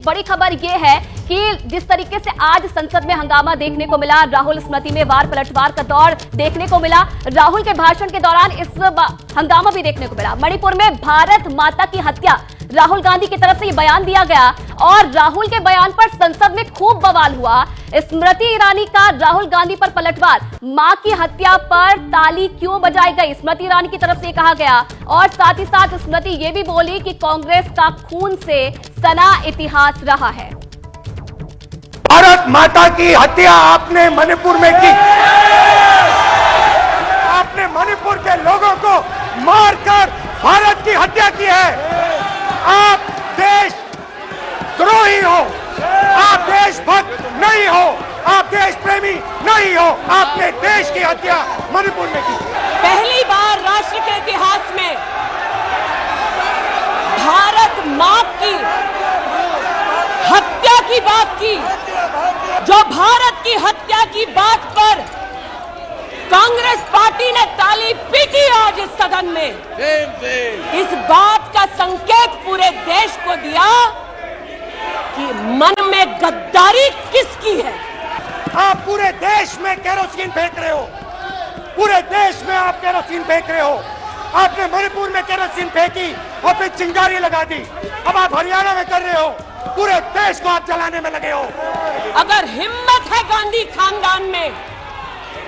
बड़ी खबर यह है कि जिस तरीके से आज संसद में हंगामा देखने को मिला, राहुल स्मृति में वार पलटवार का दौर देखने को मिला। राहुल के भाषण के दौरान इस हंगामा भी देखने को मिला। मणिपुर में भारत माता की हत्या, राहुल गांधी की तरफ से ये बयान दिया गया और राहुल के बयान पर संसद में खूब बवाल हुआ। स्मृति ईरानी का राहुल गांधी पर पलटवार, मां की हत्या पर ताली क्यों बजाई गई, स्मृति ईरानी की तरफ से कहा गया। और साथ ही साथ स्मृति ये भी बोली कि कांग्रेस का खून से सना इतिहास रहा है। भारत माता की हत्या आपने मणिपुर में की। आपने मणिपुर के लोगों को मारकर भारत की हत्या की है। आप देश द्रोही हो, आप देशभक्त नहीं हो, आप देश प्रेमी नहीं हो। आपने देश की हत्या मणिपुर में की। पहली बार राष्ट्र के इतिहास में भारत मां की हत्या की बात की। जो भारत की हत्या की बात पर कांग्रेस पार्टी ने ताली पीटी आज इस सदन में, इस बात का संकेत पूरे देश को दिया कि मन में गद्दारी किसकी है। आप पूरे देश में केरोसिन फेंक रहे हो, पूरे देश में आप केरोसिन फेंक रहे हो। आपने मणिपुर में केरोसिन फेंकी और फिर चिंगारी लगा दी। अब आप हरियाणा में कर रहे हो, पूरे देश को आप जलाने में लगे हो। अगर हिम्मत है गांधी खानदान में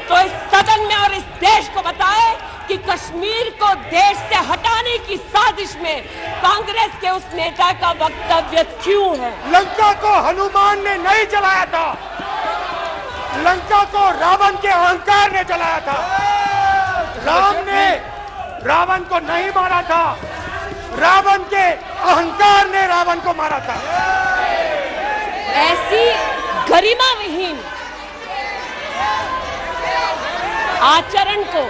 तो इस सदन में और इस देश को बताए कि कश्मीर को देश से हटाने की साजिश में कांग्रेस के उस नेता का वक्तव्य क्यों है। लंका को हनुमान ने नहीं जलाया था, लंका को रावण के अहंकार ने जलाया था। राम ने रावण को नहीं मारा था, रावण के अहंकार ने रावण को मारा था। ऐसी गरिमा विहीन आचरण को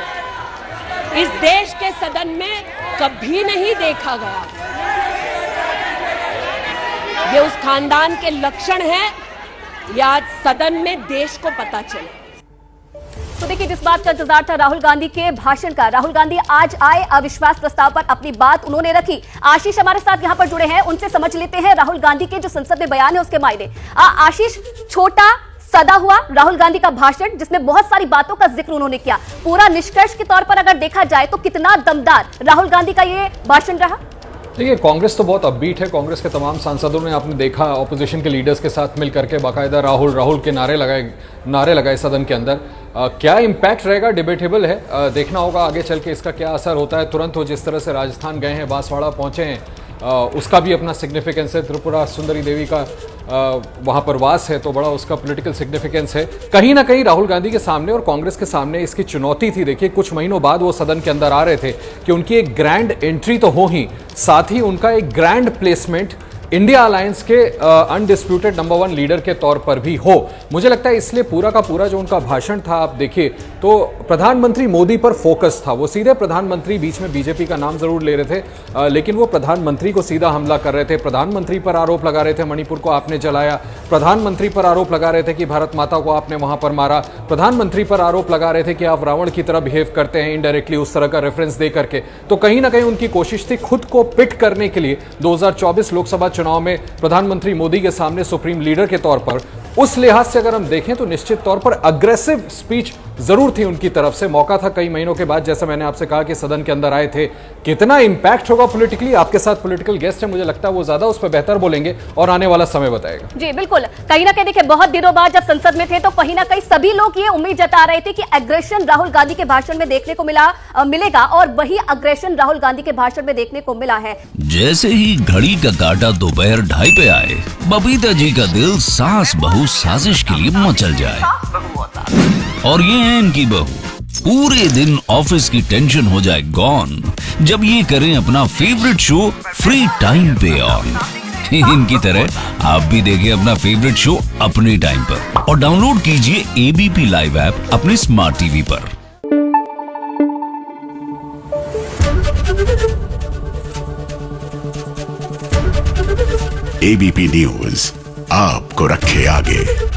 इस देश के सदन में कभी नहीं देखा गया। ये उस खानदान के लक्षण हैं, या आज सदन में देश को पता चले। तो देखिए, जिस बात का इंतजार था राहुल गांधी के भाषण का, राहुल गांधी आज आए, अविश्वास प्रस्ताव पर अपनी बात उन्होंने रखी। आशीष हमारे साथ यहां पर जुड़े हैं, उनसे समझ लेते हैं राहुल गांधी के जो संसद में बयान है उसके मायने। आशीष, छोटा सदा हुआ राहुल गांधी का भाषण जिसमें बहुत सारी बातों का जिक्र उन्होंने किया, पूरा निष्कर्ष के तौर पर अगर देखा जाए तो कितना दमदार राहुल गांधी का ये भाषण रहा। देखिए, कांग्रेस तो बहुत अपबीट है। कांग्रेस के तमाम सांसदों ने, आपने देखा, ऑपोजिशन के लीडर्स के साथ मिल करके बाकायदा राहुल के नारे लगाए सदन के अंदर। क्या इम्पैक्ट रहेगा डिबेटेबल है, देखना होगा आगे चल के इसका क्या असर होता है। तुरंत वो जिस तरह से राजस्थान गए हैं, बांसवाड़ा पहुंचे हैं, उसका भी अपना सिग्निफिकेंस है। त्रिपुरा सुंदरी देवी का वहाँ पर वास है, तो बड़ा उसका पॉलिटिकल सिग्निफिकेंस है। कहीं ना कहीं राहुल गांधी के सामने और कांग्रेस के सामने इसकी चुनौती थी। देखिए, कुछ महीनों बाद वो सदन के अंदर आ रहे थे कि उनकी एक ग्रैंड एंट्री तो हो ही, साथ ही उनका एक ग्रैंड प्लेसमेंट इंडिया अलायंस के अनडिस्प्यूटेड नंबर 1 लीडर के तौर पर भी हो। मुझे लगता है इसलिए पूरा का पूरा जो उनका भाषण था, आप देखिए तो प्रधानमंत्री मोदी पर फोकस था। वो सीधे प्रधानमंत्री, बीच में बीजेपी का नाम जरूर ले रहे थे, लेकिन वो प्रधानमंत्री को सीधा हमला कर रहे थे। प्रधानमंत्री पर आरोप लगा रहे थे मणिपुर को आपने जलाया, प्रधानमंत्री पर आरोप लगा रहे थे कि भारत माता को आपने वहां पर मारा, प्रधानमंत्री पर आरोप लगा रहे थे कि आप रावण की तरह बिहेव करते हैं, इनडायरेक्टली उस तरह का रेफरेंस दे करके। तो कहीं ना कहीं उनकी कोशिश थी खुद को पिट करने के लिए 2024 लोकसभा चुनाव में प्रधानमंत्री मोदी के सामने सुप्रीम लीडर के तौर पर। उस लिहाज से अगर हम देखें तो निश्चित तौर पर अग्रेसिव स्पीच जरूर थी उनकी तरफ से। मौका था कई महीनों के बाद, जैसा मैंने आपसे कहा कि सदन के अंदर आए थे। कितना इंपैक्ट होगा पॉलिटिकली, आपके साथ पॉलिटिकल गेस्ट है, मुझे लगता है वो ज्यादा उस पर बेहतर बोलेंगे और आने वाला समय बताएगा। जी बिल्कुल, कहीं ना कहीं देखिए, बहुत दिनों बाद जब संसद में थे तो कहीं ना कहीं सभी लोग ये उम्मीद जता रहे थे कि एग्रेशन राहुल गांधी के भाषण में देखने को मिलेगा, और वही एग्रेशन राहुल गांधी के भाषण में देखने को मिला है। जैसे ही घड़ी का काटा दोपहर 2:30 पे आए, बबीता जी का दिल सास बहू साजिश के लिए मचल जाए। और ये है इनकी बहू, पूरे दिन ऑफिस की टेंशन हो जाए गॉन जब ये करें अपना फेवरेट शो फ्री टाइम पे ऑन। इनकी तरह आप भी देखिए अपना फेवरेट शो अपने टाइम पर और डाउनलोड कीजिए एबीपी लाइव ऐप अपने स्मार्ट टीवी पर। एबीपी न्यूज आपको रखे आगे।